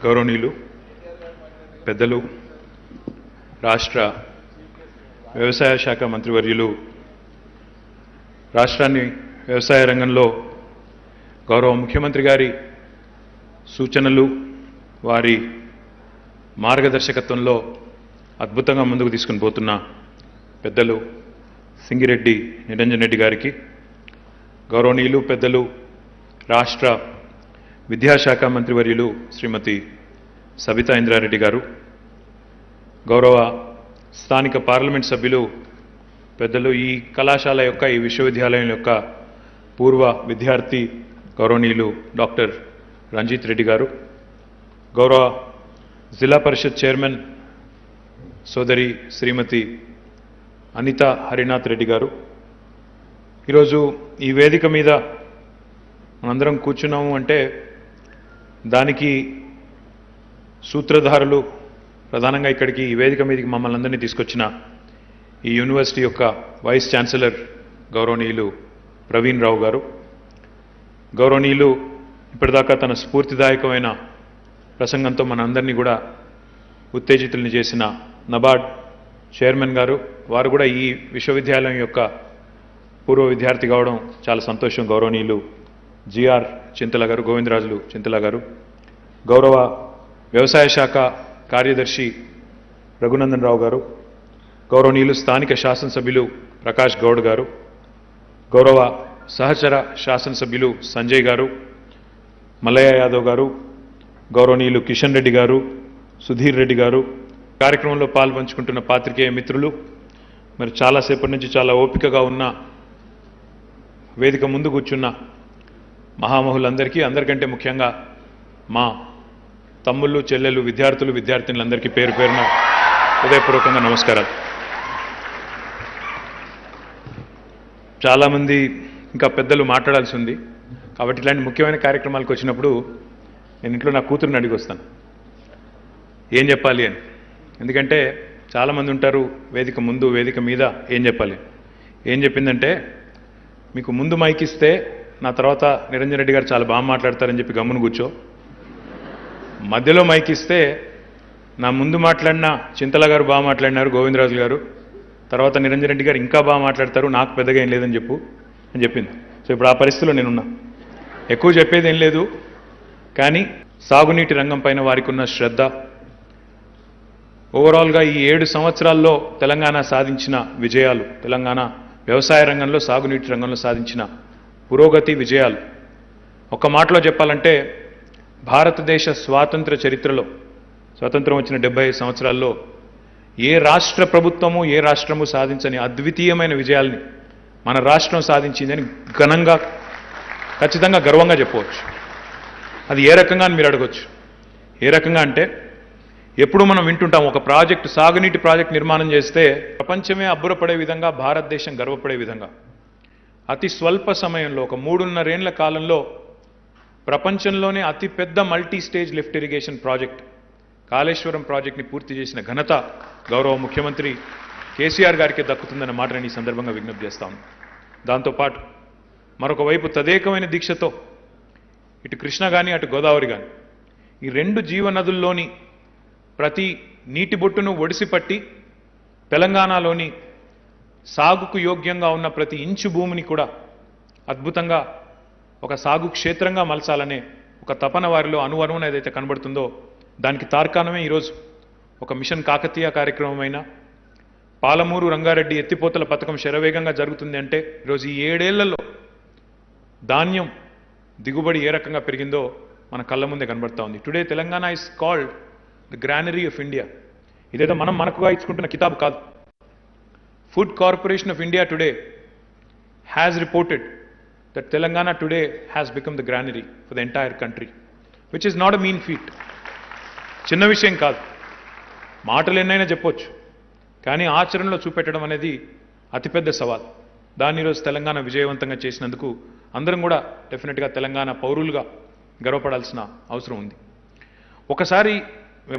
గౌరవనీయులు పెద్దలు రాష్ట్ర వ్యవసాయ శాఖ మంత్రివర్యులు రాష్ట్రాన్ని వ్యవసాయ రంగంలో గౌరవ ముఖ్యమంత్రి గారి సూచనలు వారి మార్గదర్శకత్వంలో అద్భుతంగా ముందుకు తీసుకుని పోతున్న పెద్దలు సింగిరెడ్డి నిరంజన్ రెడ్డి గారికి, గౌరవనీయులు పెద్దలు రాష్ట్ర విద్యాశాఖ మంత్రివర్యులు శ్రీమతి సబితా ఇంద్రారెడ్డి గారు, గౌరవ స్థానిక పార్లమెంట్ సభ్యులు పెద్దలు ఈ కళాశాల యొక్క ఈ విశ్వవిద్యాలయం యొక్క పూర్వ విద్యార్థి గౌరవనీయులు డాక్టర్ రంజిత్ రెడ్డి గారు, గౌరవ జిల్లా పరిషత్ చైర్మన్ సోదరి శ్రీమతి అనిత హరినాథ్ రెడ్డి గారు, ఈరోజు ఈ వేదిక మీద మనందరం కూర్చున్నాము అంటే దానికి సూత్రధారులు ప్రధానంగా ఇక్కడికి ఈ వేదిక మీదకి మమ్మల్ని అందరినీ తీసుకొచ్చిన ఈ యూనివర్సిటీ యొక్క వైస్ ఛాన్సలర్ గౌరవనీయులు ప్రవీణ్ రావు గారు, గౌరవనీయులు ఇప్పటిదాకా తన స్ఫూర్తిదాయకమైన ప్రసంగంతో మన అందరినీ కూడా ఉత్తేజితుల్ని చేసిన నబార్డ్ చైర్మన్ గారు, వారు కూడా ఈ విశ్వవిద్యాలయం యొక్క పూర్వ విద్యార్థి కావడం చాలా సంతోషం. గౌరవనీయులు జిఆర్ చింతల గారు, గోవిందరాజులు చింతల గారు, గౌరవ వ్యవసాయ శాఖ కార్యదర్శి రఘునందన్ రావు గారు, గౌరవనీయులు స్థానిక శాసనసభ్యులు ప్రకాష్ గౌడ్ గారు, గౌరవ సహచర శాసనసభ్యులు సంజయ్ గారు, మల్లయ్య యాదవ్ గారు, గౌరవనీయులు కిషన్ రెడ్డి గారు, సుధీర్ రెడ్డి గారు, కార్యక్రమంలో పాల్పంచుకుంటున్న పాత్రికేయ మిత్రులు, మరి చాలాసేపటి నుంచి చాలా ఓపికగా ఉన్న వేదిక ముందు కూర్చున్న మహామహులందరికీ, అందరికంటే ముఖ్యంగా మా తమ్ముళ్ళు చెల్లెలు విద్యార్థులు విద్యార్థినులందరికీ పేరు పేరున హృదయపూర్వకంగా నమస్కారాలు. చాలామంది ఇంకా పెద్దలు మాట్లాడాల్సి ఉంది కాబట్టి ఇలాంటి ముఖ్యమైన కార్యక్రమాలకు వచ్చినప్పుడు నేను ఇంట్లో నా కూతురుని అడిగి వస్తాను ఏం చెప్పాలి అని. ఎందుకంటే చాలామంది ఉంటారు వేదిక ముందు వేదిక మీద ఏం చెప్పాలి. ఏం చెప్పిందంటే, మీకు ముందు మైక్ ఇస్తే నా తర్వాత నిరంజన్ రెడ్డి గారు చాలా బాగా మాట్లాడతారని చెప్పి గమ్మును కూర్చో, మధ్యలో మైక్ ఇస్తే నా ముందు మాట్లాడిన చింతల గారు బాగా మాట్లాడినారు, గోవిందరాజు గారు, తర్వాత నిరంజన్ రెడ్డి గారు ఇంకా బాగా మాట్లాడతారు, నాకు పెద్దగా ఏం లేదని చెప్పు అని చెప్పింది. సో ఇప్పుడు ఆ పరిస్థితిలో నేనున్నా. ఎక్కువ చెప్పేది ఏం లేదు, కానీ సాగునీటి రంగం పైన వారికి ఉన్న శ్రద్ధ, ఓవరాల్గా ఈ 7 సంవత్సరాల్లో తెలంగాణ సాధించిన విజయాలు, తెలంగాణ వ్యవసాయ రంగంలో సాగునీటి రంగంలో సాధించిన పురోగతి విజయాలు, ఒక మాటలో చెప్పాలంటే భారతదేశ స్వాతంత్ర చరిత్రలో స్వాతంత్రం వచ్చిన 75 సంవత్సరాల్లో ఏ రాష్ట్ర ప్రభుత్వము ఏ రాష్ట్రము సాధించని అద్వితీయమైన విజయాల్ని మన రాష్ట్రం సాధించిందని ఘనంగా ఖచ్చితంగా గర్వంగా చెప్పవచ్చు. అది ఏ రకంగా అని మీరు అడగొచ్చు. ఏ రకంగా అంటే, ఎప్పుడు మనం వింటుంటాం ఒక ప్రాజెక్టు, సాగునీటి ప్రాజెక్ట్ నిర్మాణం చేస్తే ప్రపంచమే అబ్బురపడే విధంగా, భారతదేశం గర్వపడే విధంగా అతి స్వల్ప సమయంలో ఒక 3.5 ఏళ్ల కాలంలో ప్రపంచంలోనే అతిపెద్ద multi stage lift irrigation project Kaleshwaram ప్రాజెక్ట్ని పూర్తి చేసిన ఘనత గౌరవ ముఖ్యమంత్రి కేసీఆర్ గారికి దక్కుతుందన్న మాట నేను ఈ సందర్భంగా విజ్ఞప్తి చేస్తాను. దాంతోపాటు మరొక వైపు తదేకమైన దీక్షతో ఇటు కృష్ణ కానీ అటు గోదావరి కానీ ఈ 2 జీవనదుల్లోని ప్రతి నీటి బొట్టును ఒడిసిపట్టి తెలంగాణలోని సాగుకు యోగ్యంగా ఉన్న ప్రతి ఇంచు భూమిని కూడా అద్భుతంగా ఒక సాగు క్షేత్రంగా మలచాలనే ఒక తపన వారిలో అణువణువున ఏదైతే కనబడుతుందో దానికి తార్కాణమే ఈరోజు ఒక మిషన్ కాకతీయ కార్యక్రమమైన పాలమూరు రంగారెడ్డి ఎత్తిపోతల పథకం శరవేగంగా జరుగుతుంది అంటే ఈరోజు ఈ 7 ఏళ్లలో ధాన్యం దిగుబడి ఏ రకంగా పెరిగిందో మన కళ్ళ ముందే కనబడతా ఉంది. Today Telangana is called the granary of India. ఇదేదో మనం మనకుగా ఇచ్చుకుంటున్న కితాబు కాదు. Food corporation of India today has reported that Telangana today has become the granary for the entire country, which is not a mean feat. చిన్న విషయం కాదు, మాటలు ఎన్నైనా చెప్పొచ్చు, కానీ ఆచరణలో చూపెట్టడం అనేది అతిపెద్ద సవాల్. దాన్ని ఈరోజు తెలంగాణ విజయవంతంగా చేసినందుకు అందరం కూడా డెఫినెట్గా తెలంగాణ పౌరులుగా గర్వపడాల్సిన అవసరం ఉంది. ఒకసారి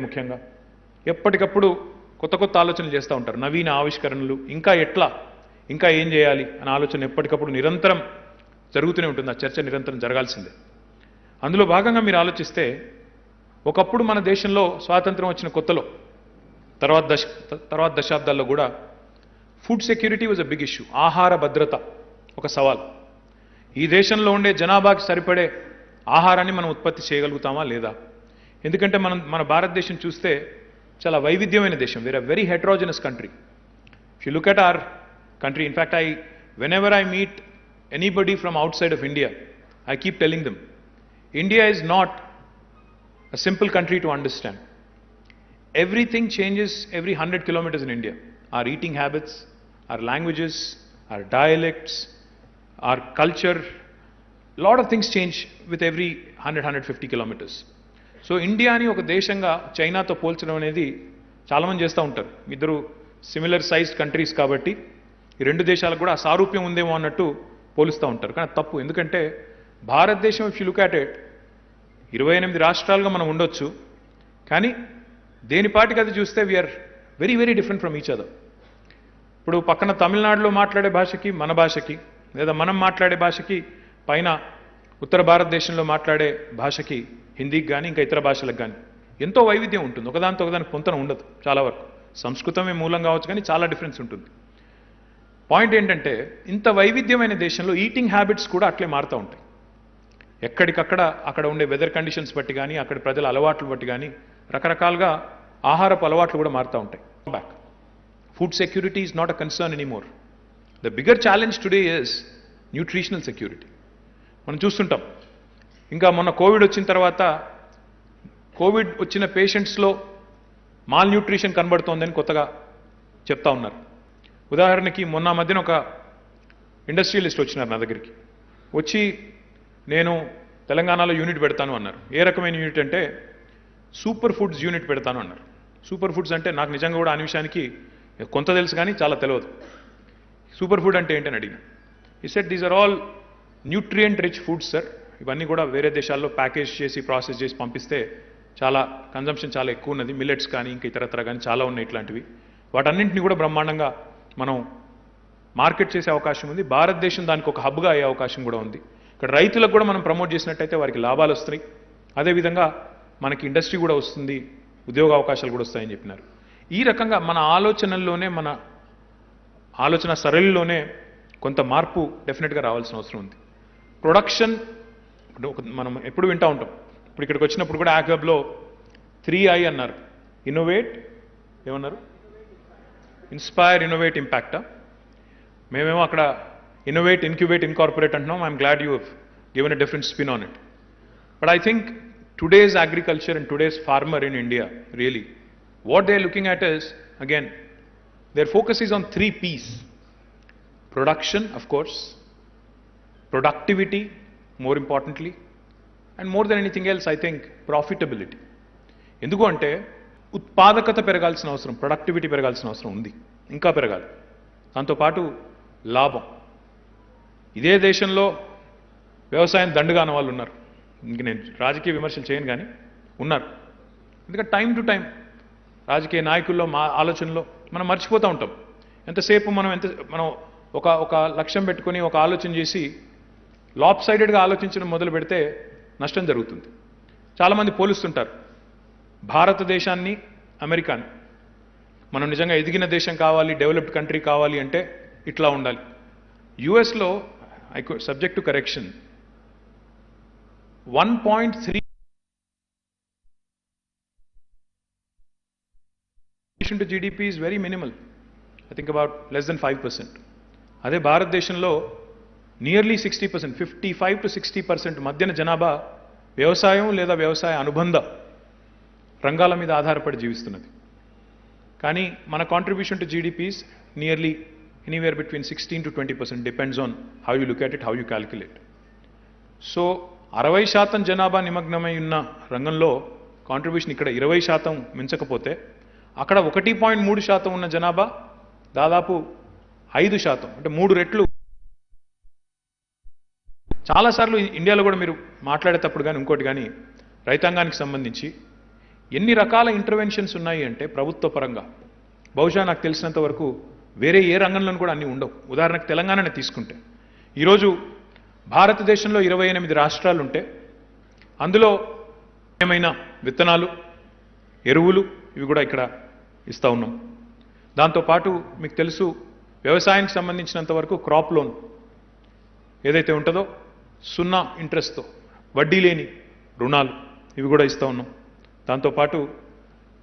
ముఖ్యంగా ఎప్పటికప్పుడు కొత్త కొత్త ఆలోచనలు చేస్తూ ఉంటారు, నవీన ఆవిష్కరణలు, ఇంకా ఏం చేయాలి అనే ఆలోచన ఎప్పటికప్పుడు నిరంతరం జరుగుతూనే ఉంటుంది. ఆ చర్చ నిరంతరం జరగాల్సిందే. అందులో భాగంగా మీరు ఆలోచిస్తే ఒకప్పుడు మన దేశంలో స్వాతంత్రం వచ్చిన కొత్తలో తర్వాత దశాబ్దాల్లో కూడా food security was a big issue. ఆహార భద్రత ఒక సవాల్. ఈ దేశంలో ఉండే జనాభాకి సరిపడే ఆహారాన్ని మనం ఉత్పత్తి చేయగలుగుతామా లేదా? ఎందుకంటే మన భారతదేశం చూస్తే చాలా వైవిధ్యమైన దేశం. We are a very heterogeneous country. If you look at our country, in fact whenever I meet anybody from outside of India, I keep telling them, India is not a simple country to understand. Everything changes every 100 kilometers in India. Our eating habits, our languages, our dialects, our culture, lot of things change with every 100-150 kilometers. So India ani oka deshanga China తో పోల్చడం అనేది చాలా మంది చేస్తూ ఉంటారు. ఇద్దరు similar sized countries కాబట్టి ఈ రెండు దేశాలకు కూడా ఆ సారూప్యం ఉందేమో అన్నట్టు పోలుస్తూ ఉంటారు. కానీ తప్పు. ఎందుకంటే భారతదేశం if you look at it 28 రాష్ట్రాలుగా మనం ఉండొచ్చు, కానీ దేనిపాటికి అది చూస్తే we are very very different from each other. ఇప్పుడు పక్కన తమిళనాడులో మాట్లాడే భాషకి మన భాషకి, లేదా మనం మాట్లాడే భాషకి పైన ఉత్తర భారతదేశంలో మాట్లాడే భాషకి, హిందీకి కానీ ఇంకా ఇతర భాషలకు కానీ ఎంతో వైవిధ్యం ఉంటుంది. ఒకదానితో ఒకదానికి పొంతన ఉండదు. చాలా వరకు సంస్కృతమే మూలం కావచ్చు, కానీ చాలా డిఫరెన్స్ ఉంటుంది. పాయింట్ ఏంటంటే ఇంత వైవిధ్యమైన దేశంలో ఈటింగ్ హ్యాబిట్స్ కూడా అట్లే మారుతూ ఉంటాయి. ఎక్కడికక్కడ అక్కడ ఉండే వెదర్ కండిషన్స్ బట్టి కానీ, అక్కడ ప్రజల అలవాట్లు బట్టి కానీ రకరకాలుగా ఆహారపు అలవాట్లు కూడా మారుతూ ఉంటాయి. Back food security is not a concern anymore. The bigger challenge today is nutritional security. మనం చూస్తుంటాం. ఇంకా మొన్న కోవిడ్ వచ్చిన తర్వాత కోవిడ్ వచ్చిన పేషెంట్స్లో మాల్ న్యూట్రిషన్ కనబడుతోందని కొత్తగా చెప్తా ఉన్నారు. ఉదాహరణకి మొన్న మధ్యన ఒక ఇండస్ట్రియలిస్ట్ వచ్చినారు నా దగ్గరికి. వచ్చి నేను తెలంగాణలో యూనిట్ పెడతాను అన్నారు. ఏ రకమైన యూనిట్ అంటే సూపర్ ఫుడ్స్ యూనిట్ పెడతాను అన్నారు. సూపర్ ఫుడ్స్ అంటే నాకు నిజంగా కూడా ఆ నిమిషానికి కొంత తెలుసు కానీ చాలా తెలియదు. సూపర్ ఫుడ్ అంటే ఏంటని అడిగిన. ఈ set these are all nutrient rich foods sir. ఇవన్నీ కూడా వేరే దేశాల్లో ప్యాకేజ్ చేసి ప్రాసెస్ చేసి పంపిస్తే చాలా కన్జంప్షన్ చాలా ఎక్కువ ఉన్నది. మిల్లెట్స్ కానీ ఇంకా ఇతరత్ర కానీ చాలా ఉన్నాయి ఇట్లాంటివి. వాటన్నింటినీ కూడా బ్రహ్మాండంగా మనం మార్కెట్ చేసే అవకాశం ఉంది. భారతదేశం దానికి ఒక హబ్గా అయ్యే అవకాశం కూడా ఉంది. ఇక్కడ రైతులకు కూడా మనం ప్రమోట్ చేసినట్టయితే వారికి లాభాలు వస్తాయి. అదేవిధంగా మనకి ఇండస్ట్రీ కూడా వస్తుంది, ఉద్యోగ అవకాశాలు కూడా వస్తాయని చెప్పినారు. ఈ రకంగా మన ఆలోచనల్లోనే, మన ఆలోచన సరళిలోనే కొంత మార్పు డెఫినెట్గా రావాల్సిన అవసరం ఉంది. ప్రొడక్షన్ మనం ఎప్పుడు వింటూ ఉంటాం. ఇప్పుడు ఇక్కడికి వచ్చినప్పుడు కూడా యాక్వెబ్లో 3I అన్నారు. ఇన్నోవేట్ ఏమన్నారు? ఇన్స్పైర్, ఇన్నోవేట్, ఇంపాక్టా? మేమేమో అక్కడ ఇన్నోవేట్, ఇన్క్యుబేట్, ఇన్కార్పొరేట్ అంటున్నాం. I'm glad you have given a different spin on it. But I think today's agriculture and today's farmer in India, really, what they're looking at is, again, their focus is on 3 P's. Production, of course, productivity, more importantly, and more than anything else, I think, profitability. ఎందుకు అంటే ఉత్పాదకత పెరగాల్సిన అవసరం, productivity పెరగాల్సిన అవసరం ఉంది, ఇంకా పెరగాలి. దాంతోపాటు లాభం. ఇదే దేశంలో వ్యవసాయం దండుగా అన్న వాళ్ళు ఉన్నారు. ఇంక నేను రాజకీయ విమర్శలు చేయను, కానీ ఉన్నారు. ఎందుకంటే టైం టు టైం రాజకీయ నాయకుల్లో మా ఆలోచనలో మనం మర్చిపోతూ ఉంటాం. ఎంతసేపు మనం ఒక లక్ష్యం పెట్టుకొని ఒక ఆలోచన చేసి లాప్ సైడెడ్గా ఆలోచించడం మొదలు పెడితే నష్టం జరుగుతుంది. చాలామంది పోలుస్తుంటారు భారతదేశాన్ని అమెరికాని. మనం నిజంగా ఎదిగిన దేశం కావాలి, డెవలప్డ్ కంట్రీ కావాలి అంటే ఇట్లా ఉండాలి. యుఎస్లో subject to correction 1.3 to GDP is very minimal. I think about less than 5%. అదే భారతదేశంలో నియర్లీ 60%, 55 to 60% మధ్యన జనాభా వ్యవసాయం లేదా వ్యవసాయ అనుబంధ రంగాల మీద ఆధారపడి జీవిస్తున్నది. కానీ మన contribution to GDP is nearly anywhere between 16 to 20%, depends on how you look at it, how you calculate. So 60% జనాభా నిమగ్నమై ఉన్న రంగంలో కాంట్రిబ్యూషన్ ఇక్కడ 20% మించకపోతే, అక్కడ 1.3% ఉన్న జనాభా దాదాపు 5%, అంటే 3 రెట్లు. చాలాసార్లు ఇండియాలో కూడా మీరు మాట్లాడేటప్పుడు కానీ ఇంకోటి కానీ రైతాంగానికి సంబంధించి ఎన్ని రకాల ఇంటర్వెన్షన్స్ ఉన్నాయి అంటే ప్రభుత్వ పరంగా బహుశా నాకు తెలిసినంత వరకు వేరే ఏ రంగంలోనూ కూడా అన్నీ ఉండవు. ఉదాహరణకు తెలంగాణనే తీసుకుంటే, ఈరోజు భారతదేశంలో 28 రాష్ట్రాలు ఉంటే అందులో నాణ్యమైన విత్తనాలు, ఎరువులు ఇవి కూడా ఇక్కడ ఇస్తూ ఉన్నాం. దాంతోపాటు మీకు తెలుసు వ్యవసాయానికి సంబంధించినంత వరకు క్రాప్ లోన్ ఏదైతే ఉంటుందో 0 ఇంట్రెస్ట్తో వడ్డీ లేని రుణాలు ఇవి కూడా ఇస్తూ ఉన్నాం. దాంతోపాటు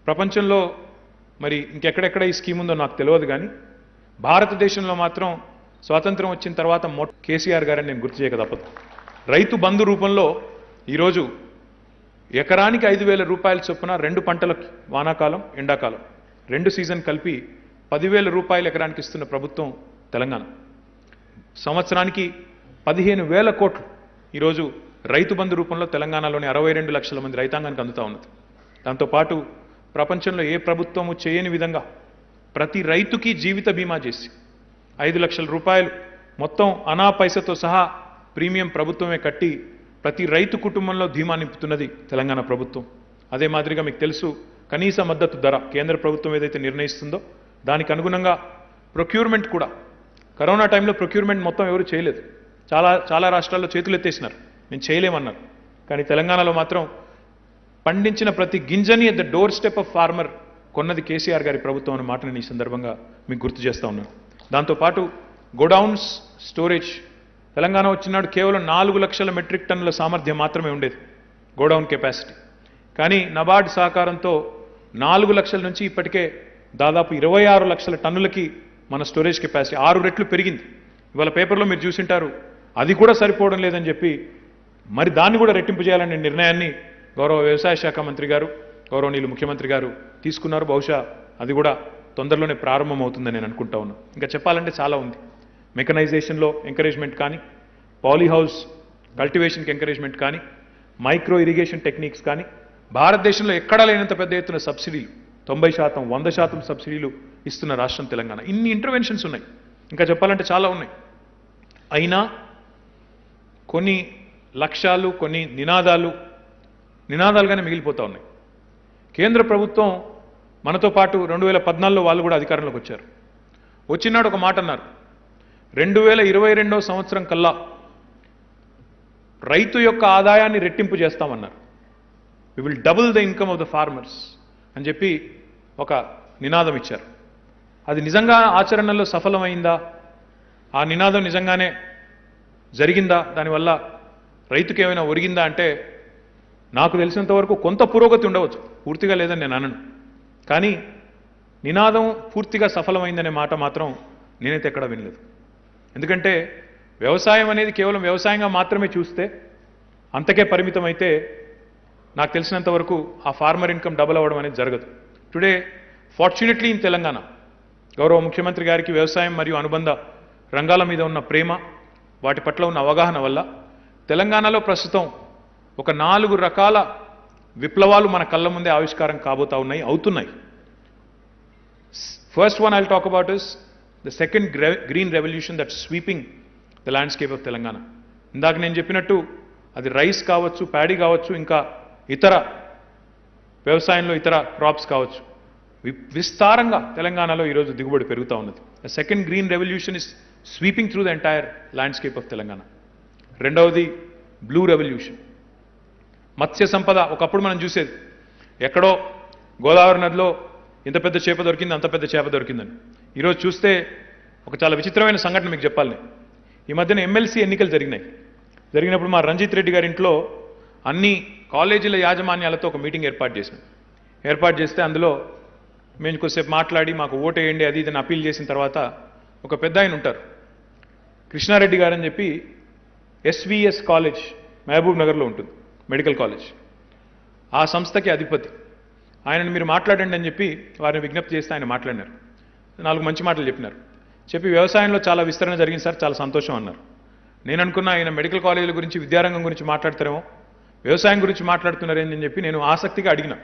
ప్రపంచంలో మరి ఇంకెక్కడెక్కడ ఈ స్కీమ్ ఉందో నాకు తెలియదు, కానీ భారతదేశంలో మాత్రం స్వాతంత్రం వచ్చిన తర్వాత కేసీఆర్ గారని నేను గుర్తు చేయక తప్పదు. రైతు బంధు రూపంలో ఈరోజు ఎకరానికి 5,000 రూపాయల చొప్పున 2 పంటలకి, వానాకాలం ఎండాకాలం 2 సీజన్ కలిపి 10,000 రూపాయలు ఎకరానికి ఇస్తున్న ప్రభుత్వం తెలంగాణ. సంవత్సరానికి 15,000 కోట్లు ఈరోజు రైతు బంధు రూపంలో తెలంగాణలోని 62 లక్షల మంది రైతాంగానికి అందుతూ ఉన్నది. దాంతోపాటు ప్రపంచంలో ఏ ప్రభుత్వము చేయని విధంగా ప్రతి రైతుకి జీవిత బీమా చేసి 5 లక్షల రూపాయలు మొత్తం అనా పైసతో సహా ప్రీమియం ప్రభుత్వమే కట్టి ప్రతి రైతు కుటుంబంలో ధీమా నింపుతున్నది తెలంగాణ ప్రభుత్వం. అదే మాదిరిగా మీకు తెలుసు కనీస మద్దతు ధర కేంద్ర ప్రభుత్వం ఏదైతే నిర్ణయిస్తుందో దానికి అనుగుణంగా ప్రొక్యూర్మెంట్ కూడా కరోనా టైంలో ప్రొక్యూర్మెంట్ మొత్తం ఎవరు చేయలేదు. చాలా రాష్ట్రాల్లో చేతులు ఎత్తేసినారు, నేను చేయలేమన్నారు. కానీ తెలంగాణలో మాత్రం పండించిన ప్రతి గింజని at the doorstep of farmer కొన్నది కేసీఆర్ గారి ప్రభుత్వం అనే మాటని ఈ సందర్భంగా మీకు గుర్తు చేస్తూ ఉన్నాను. దాంతోపాటు గోడౌన్స్ స్టోరేజ్ తెలంగాణ వచ్చినాడు కేవలం 4 లక్షల మెట్రిక్ టన్నుల సామర్థ్యం మాత్రమే ఉండేది గోడౌన్ కెపాసిటీ. కానీ నబార్డ్ సహకారంతో 4 లక్షల నుంచి ఇప్పటికే దాదాపు 26 లక్షల టన్నులకి మన స్టోరేజ్ కెపాసిటీ 6 రెట్లు పెరిగింది. ఇవాళ పేపర్లో మీరు చూసింటారు, అది కూడా సరిపోవడం లేదని చెప్పి మరి దాన్ని కూడా రెట్టింపు చేయాలనే నిర్ణయాన్ని గౌరవ వ్యవసాయ శాఖ మంత్రి గారు, గౌరవనీయులు ముఖ్యమంత్రి గారు తీసుకున్నారు. బహుశా అది కూడా తొందరలోనే ప్రారంభం అవుతుందని నేను అనుకుంటా ఉన్నాను. ఇంకా చెప్పాలంటే చాలా ఉంది. మెకనైజేషన్లో ఎంకరేజ్మెంట్ కానీ, పాలీహౌస్ కల్టివేషన్కి ఎంకరేజ్మెంట్ కానీ, మైక్రో ఇరిగేషన్ టెక్నిక్స్ కానీ, భారతదేశంలో ఎక్కడా లేనంత పెద్ద ఎత్తున సబ్సిడీలు 90%, 100% సబ్సిడీలు ఇస్తున్న రాష్ట్రం తెలంగాణ. ఇన్ని ఇంటర్వెన్షన్స్ ఉన్నాయి, ఇంకా చెప్పాలంటే చాలా ఉన్నాయి. అయినా కొన్ని లక్ష్యాలు, కొన్ని నినాదాలుగానే మిగిలిపోతూ ఉన్నాయి. కేంద్ర ప్రభుత్వం మనతో పాటు 2014లో వాళ్ళు కూడా అధికారంలోకి వచ్చారు. వచ్చినాడు ఒక మాట అన్నారు, 2022వ సంవత్సరం కల్లా రైతు యొక్క ఆదాయాన్ని రెట్టింపు చేస్తామన్నారు. We will double the income of the farmers అని చెప్పి ఒక నినాదం ఇచ్చారు. అది నిజంగా ఆచరణలో సఫలమైందా, ఆ నినాదం నిజంగానే జరిగిందా, దానివల్ల రైతుకి ఏమైనా ఒరిగిందా అంటే నాకు తెలిసినంత వరకు కొంత పురోగతి ఉండవచ్చు, పూర్తిగా లేదని నేను అనను. కానీ నినాదం పూర్తిగా సఫలమైందనే మాట మాత్రం నేనైతే ఎక్కడా వినలేదు. ఎందుకంటే వ్యవసాయం అనేది కేవలం వ్యవసాయంగా మాత్రమే చూస్తే అంతకే పరిమితం అయితే నాకు తెలిసినంత వరకు ఆ ఫార్మర్ ఇన్కమ్ డబుల్ అవ్వడం అనేది జరగదు. టుడే ఫార్చునేట్లీ ఇన్ తెలంగాణ గౌరవ ముఖ్యమంత్రి గారికి వ్యవసాయం మరియు అనుబంధ రంగాల మీద ఉన్న ప్రేమ, వాటి పట్ల ఉన్న అవగాహన వల్ల తెలంగాణలో ప్రస్తుతం ఒక 4 రకాల విప్లవాలు మన కళ్ళ ముందే ఆవిష్కారం కాబోతా ఉన్నాయి, అవుతున్నాయి. First one I will talk about is the second green revolution that sweeping the landscape of Telangana. ఇందాక నేను చెప్పినట్టు అది రైస్ కావచ్చు, ప్యాడీ కావచ్చు, ఇంకా ఇతర వ్యవసాయంలో ఇతర క్రాప్స్ కావచ్చు, విస్తారంగా తెలంగాణలో ఈరోజు దిగుబడి పెరుగుతూ ఉన్నది. The second green revolution is sweeping through the entire landscape of Telangana. రెండవది బ్లూ రెవల్యూషన్, మత్స్య సంపద. ఒకప్పుడు మనం చూసేది ఎక్కడో గోదావరి నదిలో ఇంత పెద్ద చేప దొరికింది, అంత పెద్ద చేప దొరికిందని. ఈరోజు చూస్తే ఒక చాలా విచిత్రమైన సంఘటన మీకు చెప్పాలి. ఈ మధ్యన ఎమ్మెల్సీ ఎన్నికలు జరిగినప్పుడు మా రంజిత్ రెడ్డి గారి ఇంట్లో అన్ని కాలేజీల యాజమాన్యాలతో ఒక మీటింగ్ ఏర్పాటు చేస్తే అందులో మేము కొద్దిసేపు మాట్లాడి మాకు ఓటేయండి అది ఇదని అప్పీల్ చేసిన తర్వాత ఒక పెద్ద ఆయన ఉంటారు, కృష్ణారెడ్డి గారు అని చెప్పి, ఎస్విఎస్ కాలేజ్ మహబూబ్ నగర్లో ఉంటుంది, మెడికల్ కాలేజ్. ఆ సంస్థకి అధిపతి. ఆయనను మీరు మాట్లాడండి అని చెప్పి వారిని విజ్ఞప్తి చేస్తే ఆయన మాట్లాడినారు. 4 మంచి మాటలు చెప్పి వ్యవసాయంలో చాలా విస్తరణ జరిగింది సార్, చాలా సంతోషం అన్నారు. నేను అనుకున్నా ఆయన మెడికల్ కాలేజీల గురించి, విద్యారంగం గురించి మాట్లాడతారేమో, వ్యవసాయం గురించి మాట్లాడుతున్నారని చెప్పి నేను ఆసక్తిగా అడిగిన,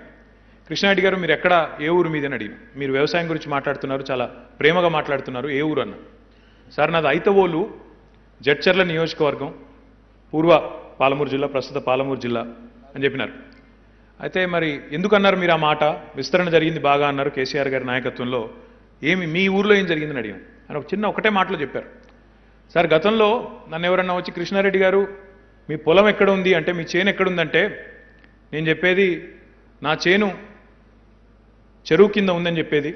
కృష్ణారెడ్డి గారు మీరు ఎక్కడ, ఏ ఊరు మీదని అడిగిన. మీరు వ్యవసాయం గురించి మాట్లాడుతున్నారు, చాలా ప్రేమగా మాట్లాడుతున్నారు, ఏ ఊరు అన్న. సార్ నాది ఐతవోలు, జడ్చర్ల నియోజకవర్గం, పూర్వ పాలమూరు జిల్లా, ప్రస్తుత పాలమూరు జిల్లా అని చెప్పినారు. అయితే మరి ఎందుకన్నారు మీరు ఆ మాట, విస్తరణ జరిగింది బాగా అన్నారు కేసీఆర్ గారి నాయకత్వంలో, ఏమి మీ ఊర్లో ఏం జరిగిందని అడిగాను. అని ఒకటే మాటలో చెప్పారు, సార్ గతంలో నన్ను ఎవరన్నా వచ్చి కృష్ణారెడ్డి గారు మీ పొలం ఎక్కడ ఉంది అంటే, మీ చేను ఎక్కడుందంటే నేను చెప్పేది నా చేను చెరువు కింద ఉందని చెప్పేది.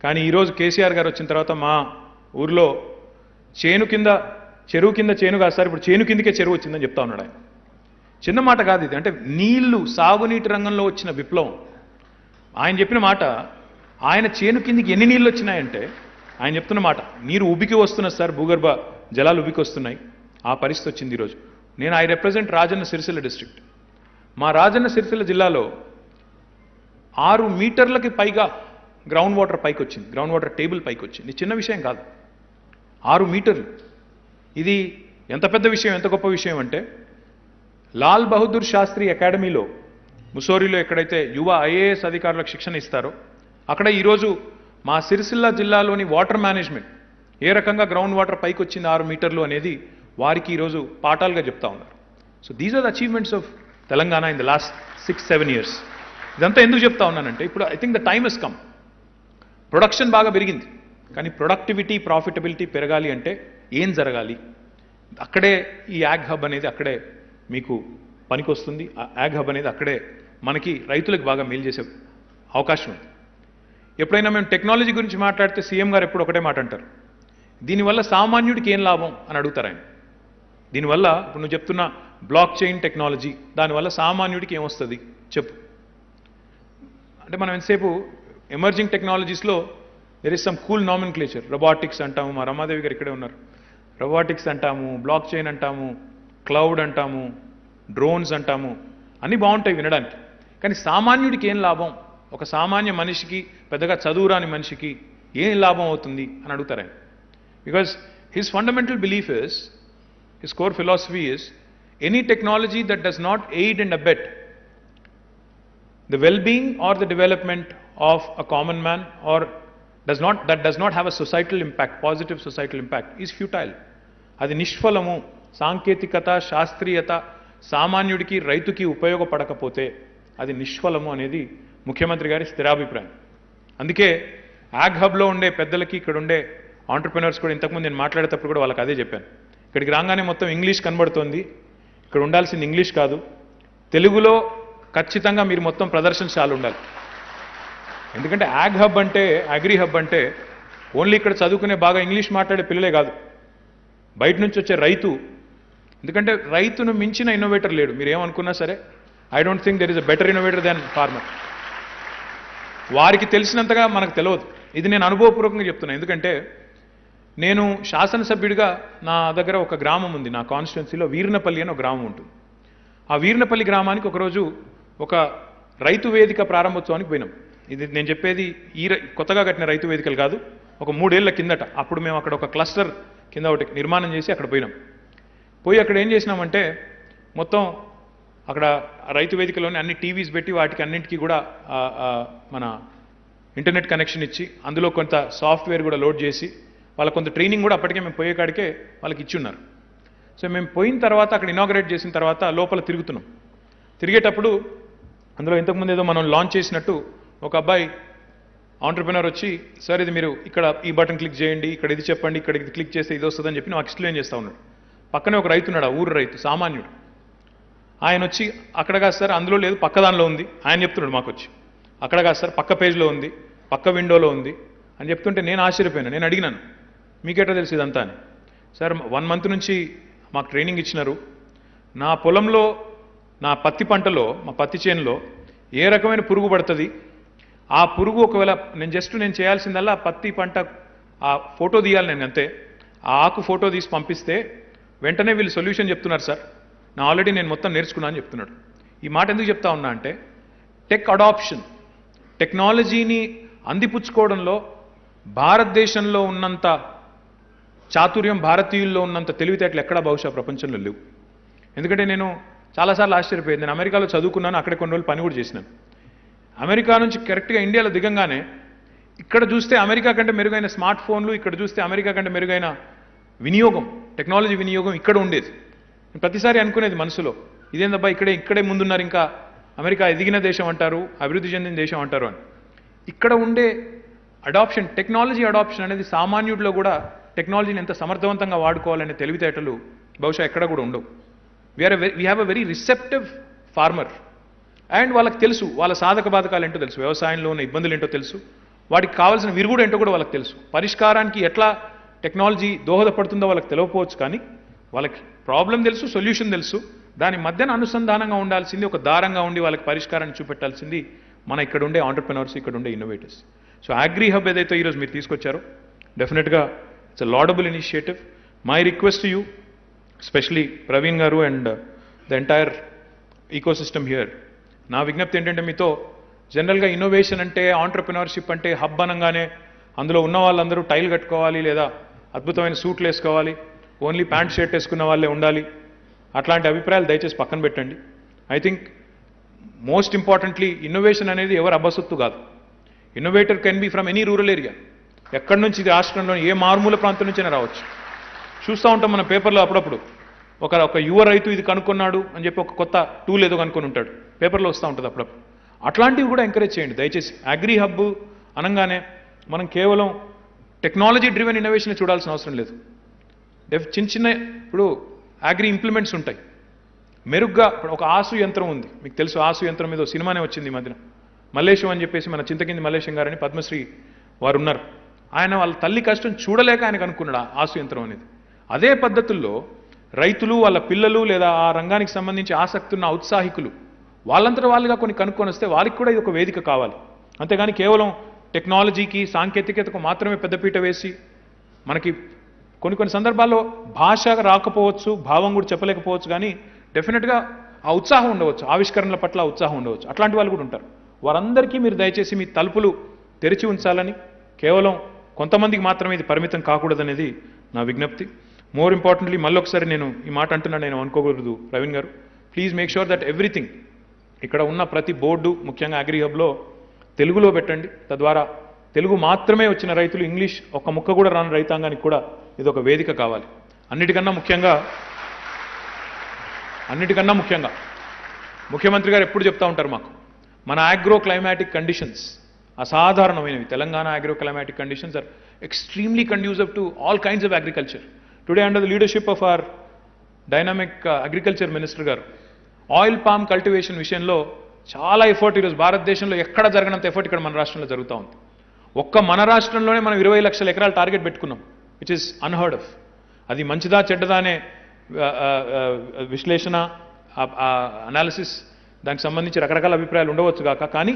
కానీ ఈరోజు కేసీఆర్ గారు వచ్చిన తర్వాత మా ఊర్లో చెరువు కింద చేను కాదు సార్, ఇప్పుడు చేను కిందకే చెరువు వచ్చిందని చెప్తా ఉన్నాడు ఆయన. చిన్న మాట కాదు ఇది. అంటే నీళ్లు, సాగునీటి రంగంలో వచ్చిన విప్లవం. ఆయన చెప్పిన మాట, ఆయన చేను కిందికి ఎన్ని నీళ్ళు వచ్చినాయంటే ఆయన చెప్తున్న మాట, నీరు ఉబికి వస్తున్నది సార్, భూగర్భ జలాలు ఉబికి వస్తున్నాయి. ఆ పరిస్థితి వచ్చింది ఈరోజు. నేను I represent Rajanna Sircilla district. మా రాజన్న సిరిసిల్ల జిల్లాలో 6 మీటర్లకి పైగా గ్రౌండ్ వాటర్ పైకి వచ్చింది, గ్రౌండ్ వాటర్ టేబుల్ పైకి వచ్చింది. చిన్న విషయం కాదు, 6 మీటర్లు. ఇది ఎంత పెద్ద విషయం, ఎంత గొప్ప విషయం అంటే, లాల్ బహదూర్ శాస్త్రి అకాడమీలో ముసోరిలో ఎక్కడైతే యువ ఐఏఎస్ అధికారులకు శిక్షణ ఇస్తారో అక్కడ ఈరోజు మా సిరిసిల్ల జిల్లాలోని వాటర్ మేనేజ్మెంట్ ఏ రకంగా గ్రౌండ్ వాటర్ పైకి వచ్చింది 6 మీటర్లు అనేది వారికి ఈరోజు పాఠాలుగా చెప్తా ఉన్నారు. So these are the achievements of Telangana in the last 6-7 years. ఇదంతా ఎందుకు చెప్తా ఉన్నానంటే, ఇప్పుడు I think the time has come. Production బాగా పెరిగింది, కానీ ప్రొడక్టివిటీ, ప్రాఫిటబిలిటీ పెరగాలి అంటే ఏం జరగాలి? అక్కడే ఈ యాగ్ హబ్ అనేది అక్కడే మీకు పనికొస్తుంది. యాగ్ హబ్ అనేది అక్కడే మనకి రైతులకు బాగా మేలు చేసే అవకాశం ఉంది. ఎప్పుడైనా మేము టెక్నాలజీ గురించి మాట్లాడితే సీఎం గారు ఎప్పుడు ఒకటే మాట అంటారు, దీనివల్ల సామాన్యుడికి ఏం లాభం అని అడుగుతారు ఆయన. దీనివల్ల ఇప్పుడు నువ్వు చెప్తున్న బ్లాక్ చైన్ టెక్నాలజీ, దానివల్ల సామాన్యుడికి ఏమొస్తుంది చెప్పు. అంటే మనం ఎంతసేపు ఎమర్జింగ్ టెక్నాలజీస్లో there is some cool nomenclature. Robotics అంటాము, మా రమాదేవి గారు ఇక్కడే ఉన్నారు. రోబోటిక్స్ అంటాము, బ్లాక్ చైన్ అంటాము, క్లౌడ్ అంటాము, డ్రోన్స్ అంటాము, అన్నీ బాగుంటాయి వినడానికి. కానీ సామాన్యుడికి ఏం లాభం, ఒక సామాన్య మనిషికి, పెద్దగా చదువురాని మనిషికి ఏం లాభం అవుతుంది అని అడుగుతారు ఆయన. Because his fundamental belief is, his core philosophy is, any technology that does not aid and abet the well-being or the development of a common man or that does not have a societal impact, positive societal impact, is futile. అది నిష్ఫలము. సాంకేతికత, శాస్త్రీయత సామాన్యుడికి, రైతుకి ఉపయోగపడకపోతే అది నిష్ఫలము అనేది ముఖ్యమంత్రి గారి స్థిరాభిప్రాయం. అందుకే YAG హబ్లో ఉండే పెద్దలకి, ఇక్కడ ఉండే ఆంటర్ప్రినర్స్ కూడా, ఇంతకుముందు నేను మాట్లాడేటప్పుడు కూడా వాళ్ళకి అదే చెప్పాను. ఇక్కడికి రాగానే మొత్తం ఇంగ్లీష్ కనబడుతోంది, ఇక్కడ ఉండాల్సింది ఇంగ్లీష్ కాదు, తెలుగులో ఖచ్చితంగా మీరు మొత్తం ప్రదర్శనశాల ఉండాలి. ఎందుకంటే యాగ్ హబ్ అంటే, అగ్రి హబ్ అంటే ఓన్లీ ఇక్కడ చదువుకునే బాగా ఇంగ్లీష్ మాట్లాడే పిల్లలే కాదు, బయట నుంచి వచ్చే రైతు. ఎందుకంటే రైతును మించిన ఇన్నోవేటర్ లేడు. మీరు ఏమనుకున్నా సరే, I don't think there is a better innovator than farmer. వారికి తెలిసినంతగా మనకు తెలియదు. ఇది నేను అనుభవపూర్వకంగా చెప్తున్నాను. ఎందుకంటే నేను శాసనసభ్యుడిగా నా దగ్గర ఒక గ్రామం ఉంది, నా కాన్స్టిట్యున్సీలో వీర్నపల్లి అని ఒక గ్రామం ఉంటుంది. ఆ వీర్నపల్లి గ్రామానికి ఒకరోజు ఒక రైతు వేదిక ప్రారంభోత్సవానికి పోయినాం. ఇది నేను చెప్పేది కొత్తగా కట్టిన రైతు వేదికలు కాదు, ఒక 3 ఏళ్ల కిందట. అప్పుడు మేము అక్కడ ఒక క్లస్టర్ కింద ఒకటి నిర్మాణం చేసి అక్కడ పోయినాం. పోయి అక్కడ ఏం చేసినామంటే, మొత్తం అక్కడ రైతు వేదికలోనే అన్ని టీవీస్ పెట్టి వాటికి అన్నింటికీ కూడా మన ఇంటర్నెట్ కనెక్షన్ ఇచ్చి, అందులో కొంత సాఫ్ట్వేర్ కూడా లోడ్ చేసి, వాళ్ళ కొంత ట్రైనింగ్ కూడా అప్పటికే మేము పోయే కాడికే వాళ్ళకి ఇచ్చి ఉన్నారు. సో మేము పోయిన తర్వాత, అక్కడ ఇనాగరేట్ చేసిన తర్వాత లోపల తిరుగుతున్నాం. తిరిగేటప్పుడు అందులో ఇంతకుముందు ఏదో మనం లాంచ్ చేసినట్టు ఒక అబ్బాయి ఆంటర్ప్రినర్ వచ్చి, సార్ ఇది మీరు ఇక్కడ ఈ బటన్ క్లిక్ చేయండి, ఇక్కడ ఇది చెప్పండి, ఇక్కడ ఇది క్లిక్ చేస్తే ఇది వస్తుందని చెప్పి నాకు ఎక్స్ప్లెయిన్ చేస్తూ ఉన్నాడు. పక్కనే ఒక రైతు ఉన్నాడు, ఆ ఊరు రైతు, సామాన్యుడు. ఆయన వచ్చి, అక్కడ కాదు సార్ అందులో లేదు, పక్క దానిలో ఉంది ఆయన చెప్తున్నాడు మాకు వచ్చి. అక్కడ కాదు సార్ పక్క పేజ్లో ఉంది, పక్క విండోలో ఉంది అని చెప్తుంటే నేను ఆశ్చర్యపోయాను. నేను అడిగినాను, మీకెట్లా తెలుసు ఇదంతా అని. సార్ 1 month నుంచి మాకు ట్రైనింగ్ ఇచ్చినారు. నా పొలంలో, నా పత్తి పంటలో, మా పత్తి చేనులో ఏ రకమైన పురుగు పడుతుంది, ఆ పురుగు ఒకవేళ నేను చేయాల్సిందల్లా పత్తి పంట ఆ ఫోటో తీయాలి, నేను అంతే. ఆ ఆకు ఫోటో తీసి పంపిస్తే వెంటనే వీళ్ళు సొల్యూషన్ చెప్తున్నారు సార్. ఆల్రెడీ నేను మొత్తం నేర్చుకున్నా అని చెప్తున్నాడు. ఈ మాట ఎందుకు చెప్తా ఉన్నా అంటే, టెక్ అడాప్షన్, టెక్నాలజీని అందిపుచ్చుకోవడంలో భారతదేశంలో ఉన్నంత చాతుర్యం, భారతీయుల్లో ఉన్నంత తెలివితేటలు ఎక్కడా బహుశా ప్రపంచంలో లేవు. ఎందుకంటే నేను చాలాసార్లు ఆశ్చర్యపోయింది. నేను అమెరికాలో చదువుకున్నాను, అక్కడే కొన్ని రోజులు పని కూడా చేసినాను. అమెరికా నుంచి కరెక్ట్గా ఇండియాలో దిగంగానే ఇక్కడ చూస్తే అమెరికా కంటే మెరుగైన స్మార్ట్ ఫోన్లు, ఇక్కడ చూస్తే అమెరికా కంటే మెరుగైన వినియోగం, టెక్నాలజీ వినియోగం ఇక్కడ ఉండేది. ప్రతిసారి అనుకునేది మనసులో, ఇదేందబ్బా ఇక్కడే ముందున్నారు, ఇంకా అమెరికా ఎదిగిన దేశం అంటారు, అభివృద్ధి చెందిన దేశం అంటారు అని. ఇక్కడ ఉండే అడాప్షన్, టెక్నాలజీ అడాప్షన్ అనేది సామాన్యుడిలో కూడా టెక్నాలజీని ఎంత సమర్థవంతంగా వాడుకోవాలనే తెలివితేటలు బహుశా ఎక్కడ కూడా ఉండవు. We have a very receptive farmer and వాళ్ళకి తెలుసు వాళ్ళ సాధక బాధకాలు ఏంటో తెలుసు, వ్యవసాయంలో ఉన్న ఇబ్బందులు ఏంటో తెలుసు, వాటికి కావాల్సిన విరుగుడు ఏంటో కూడా వాళ్ళకి తెలుసు. పరిష్కారానికి ఎట్లా టెక్నాలజీ దోహదపడుతుందో వాళ్ళకి తెలియకపోవచ్చు, కానీ వాళ్ళకి ప్రాబ్లం తెలుసు, సొల్యూషన్ తెలుసు. దాని మధ్యన అనుసంధానంగా ఉండాల్సింది, ఒక దారంగా ఉండి వాళ్ళకి పరిష్కారాన్ని చూపెట్టాల్సింది మన ఇక్కడ ఉండే ఆంటర్ప్రెనర్స్, ఇక్కడ ఉండే ఇన్నోవేటర్స్. సో అగ్రి హబ్ ఏదైతే ఈరోజు మీరు తీసుకొచ్చారో డెఫినెట్గా it's a laudable initiative. My request to you, especially Praveen గారు and the entire ecosystem here, నా విజ్ఞప్తి ఏంటంటే మీతో, జనరల్గా ఇన్నోవేషన్ అంటే ఆంటర్ప్రెనర్షిప్ అంటే హబ్ అనగానే అందులో ఉన్న వాళ్ళందరూ టైల్ కట్టుకోవాలి లేదా అద్భుతమైన సూట్లు వేసుకోవాలి, ఓన్లీ ప్యాంట్ షర్ట్ వేసుకున్న వాళ్ళే ఉండాలి, అట్లాంటి అభిప్రాయాలు దయచేసి పక్కన పెట్టండి. I think most importantly innovation అనేది ఎవరు అబ్బసొత్తు కాదు. Innovator can be from any rural area, ఎక్కడి నుంచి ఇది రాష్ట్రంలో ఏ మారుమూల ప్రాంతం నుంచైనా రావచ్చు. చూస్తూ ఉంటాం మన పేపర్లో అప్పుడప్పుడు, ఒక యువ రైతు ఇది కనుక్కున్నాడు అని చెప్పి ఒక కొత్త టూల్ ఏదో కనుక్కొని ఉంటాడు, పేపర్లో వస్తూ ఉంటుంది అప్పుడప్పుడు. అట్లాంటివి కూడా ఎంకరేజ్ చేయండి దయచేసి. అగ్రి హబ్ అనగానే మనం కేవలం టెక్నాలజీ డ్రివెన్ ఇన్నోవేషన్ చూడాల్సిన అవసరం లేదు. చిన్న చిన్న ఇప్పుడు అగ్రి ఇంప్లిమెంట్స్ ఉంటాయి, మెరుగ్గా ఇప్పుడు ఒక ఆసు యంత్రం ఉంది, మీకు తెలుసు ఆసు యంత్రం మీద సినిమానే వచ్చింది ఈ మధ్యన, మల్లేశం అని చెప్పేసి, మన చింతకింది మల్లేశం గారని పద్మశ్రీ వారు ఉన్నారు. ఆయన వాళ్ళ తల్లి కష్టం చూడలేక ఆయన కనుక్కున్నాడు ఆసు యంత్రం అనేది. అదే పద్ధతుల్లో రైతులు, వాళ్ళ పిల్లలు లేదా ఆ రంగానికి సంబంధించి ఆసక్తి ఉన్న ఔత్సాహికులు వాళ్ళంతటా వాళ్ళుగా కొన్ని కనుక్కొని వస్తే వాళ్ళకి కూడా ఇది ఒక వేదిక కావాలి. అంతేగాని కేవలం టెక్నాలజీకి సాంకేతికతకు మాత్రమే పెద్దపీట వేసి, మనకి కొన్ని సందర్భాల్లో భాష రాకపోవచ్చు, భావం కూడా చెప్పలేకపోవచ్చు, కానీ డెఫినెట్గా ఆ ఉత్సాహం ఉండవచ్చు, ఆవిష్కరణల పట్ల ఉత్సాహం ఉండవచ్చు. అట్లాంటి వాళ్ళు కూడా ఉంటారు. వారందరికీ మీరు దయచేసి మీ తలుపులు తెరిచి ఉంచాలని, కేవలం కొంతమందికి మాత్రమే ఇది పరిమితం కాకూడదనేది నా విజ్ఞప్తి. మోర్ ఇంపార్టెంట్లీ మళ్ళొకసారి నేను ఈ మాట అంటున్నా, నేను అనుకోకూడదు ప్రవీణ్ గారు, please make sure that everything ఇక్కడ ఉన్న ప్రతి బోర్డు, ముఖ్యంగా అగ్రి హబ్లో తెలుగులో పెట్టండి. తద్వారా తెలుగు మాత్రమే వచ్చిన రైతులు, ఇంగ్లీష్ ఒక్క ముక్క కూడా రాని రైతాంగానికి కూడా ఇది ఒక వేదిక కావాలి. అన్నిటికన్నా ముఖ్యంగా ముఖ్యమంత్రి గారు ఎప్పుడు చెప్తా ఉంటారు మాకు, మన ఆగ్రో క్లైమాటిక్ కండిషన్స్ అసాధారణమైనవి. Telangana agro climatic conditions are extremely conducive to all kinds of agriculture. Today under the leadership of our dynamic agriculture minister గారు ఆయిల్ పామ్ కల్టివేషన్ విషయంలో చాలా ఎఫర్ట్ ఈరోజు భారతదేశంలో ఎక్కడ జరగనంత ఎఫర్ట్ ఇక్కడ మన రాష్ట్రంలో జరుగుతూ ఉంది. ఒక్క మన రాష్ట్రంలోనే మనం 20 లక్షల ఎకరాల టార్గెట్ పెట్టుకున్నాం, విచ్ ఇస్ అన్హర్డ్ ఆఫ్. అది మంచిదా చెడ్డదా అనే విశ్లేషణ, అనాలిసిస్, దానికి సంబంధించి రకరకాల అభిప్రాయాలు ఉండవచ్చు కాక, కానీ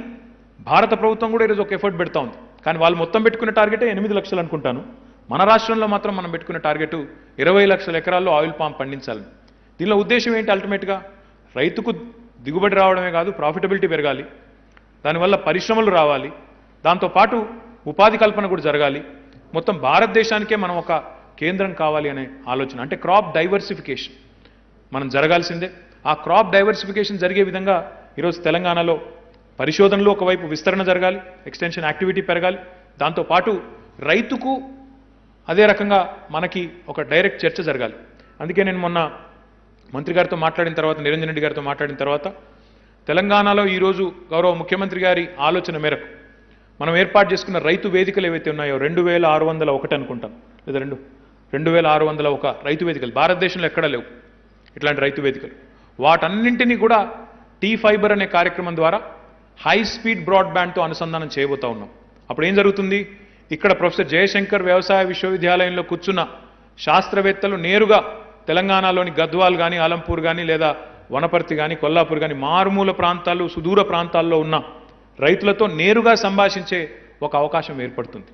భారత ప్రభుత్వం కూడా ఈరోజు ఒక ఎఫర్ట్ పెడతా ఉంది. కానీ వాళ్ళు మొత్తం పెట్టుకున్న టార్గెటే 8 లక్షలు అనుకుంటాను. మన రాష్ట్రంలో మాత్రం మనం పెట్టుకున్న టార్గెట్ 20 లక్షల ఎకరాల్లో ఆయిల్ పామ్ పండించాలని. దీనిలో ఉద్దేశం ఏంటి? అల్టిమేట్గా రైతుకు దిగుబడి రావడమే కాదు, ప్రాఫిటబిలిటీ పెరగాలి, దానివల్ల పరిశ్రమలు రావాలి, దాంతోపాటు ఉపాధి కల్పన కూడా జరగాలి, మొత్తం భారతదేశానికే మనం ఒక కేంద్రం కావాలి అనే ఆలోచన. అంటే క్రాప్ డైవర్సిఫికేషన్ మనం జరగాల్సిందే. ఆ క్రాప్ డైవర్సిఫికేషన్ జరిగే విధంగా ఈరోజు తెలంగాణలో పరిశోధనలు ఒకవైపు విస్తరణ జరగాలి, ఎక్స్టెన్షన్ యాక్టివిటీ పెరగాలి, దాంతోపాటు రైతుకు అదే రకంగా మనకి ఒక డైరెక్ట్ చర్చ జరగాలి. అందుకే నేను మొన్న మంత్రి గారితో మాట్లాడిన తర్వాత, నిరంజన్ రెడ్డి గారితో మాట్లాడిన తర్వాత, తెలంగాణలో ఈరోజు గౌరవ ముఖ్యమంత్రి గారి ఆలోచన మేరకు మనం ఏర్పాటు చేసుకున్న రైతు వేదికలు ఏవైతే ఉన్నాయో 2601 అనుకుంటాం, లేదా 2601 రైతు వేదికలు భారతదేశంలో ఎక్కడా లేవు ఇట్లాంటి రైతు వేదికలు. వాటన్నింటినీ కూడా T-Fiber అనే కార్యక్రమం ద్వారా హై స్పీడ్ బ్రాడ్బ్యాండ్తో అనుసంధానం చేయబోతా ఉన్నాం. అప్పుడు ఏం జరుగుతుంది? ఇక్కడ ప్రొఫెసర్ జయశంకర్ వ్యవసాయ విశ్వవిద్యాలయంలో కూర్చున్న శాస్త్రవేత్తలు నేరుగా తెలంగాణలోని గద్వాల్ కానీ, అలంపూర్ కానీ, లేదా వనపర్తి కానీ, కొల్లాపూర్ కానీ, మారుమూల ప్రాంతాలు, సుదూర ప్రాంతాల్లో ఉన్న రైతులతో నేరుగా సంభాషించే ఒక అవకాశం ఏర్పడుతుంది.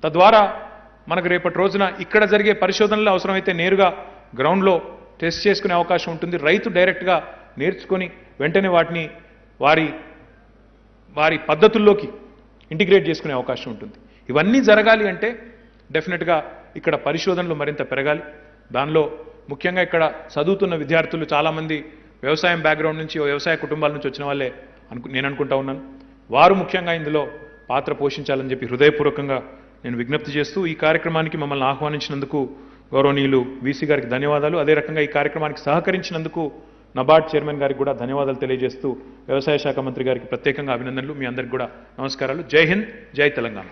తద్వారా మనకు రేపటి రోజున ఇక్కడ జరిగే పరిశోధనలు అవసరమైతే నేరుగా గ్రౌండ్లో టెస్ట్ చేసుకునే అవకాశం ఉంటుంది. రైతు డైరెక్ట్గా నేర్చుకొని వెంటనే వాటిని వారి పద్ధతుల్లోకి ఇంటిగ్రేట్ చేసుకునే అవకాశం ఉంటుంది. ఇవన్నీ జరగాలి అంటే డెఫినెట్గా ఇక్కడ పరిశోధనలు మరింత పెరగాలి. దానిలో ముఖ్యంగా ఇక్కడ చదువుతున్న విద్యార్థులు చాలామంది వ్యవసాయం బ్యాక్గ్రౌండ్ నుంచి, వ్యవసాయ కుటుంబాల నుంచి వచ్చిన వాళ్ళే నేను అనుకుంటా ఉన్నాను. వారు ముఖ్యంగా ఇందులో పాత్ర పోషించాలని చెప్పి హృదయపూర్వకంగా నేను విజ్ఞప్తి చేస్తూ, ఈ కార్యక్రమానికి మమ్మల్ని ఆహ్వానించినందుకు గౌరవనీయులు వీసీ గారికి ధన్యవాదాలు. అదే రకంగా ఈ కార్యక్రమానికి సహకరించినందుకు నబార్డ్ చైర్మన్ గారికి కూడా ధన్యవాదాలు తెలియజేస్తూ, వ్యవసాయ శాఖ మంత్రి గారికి ప్రత్యేకంగా అభినందనలు. మీ అందరికీ కూడా నమస్కారాలు. జై హింద్, జై తెలంగాణ.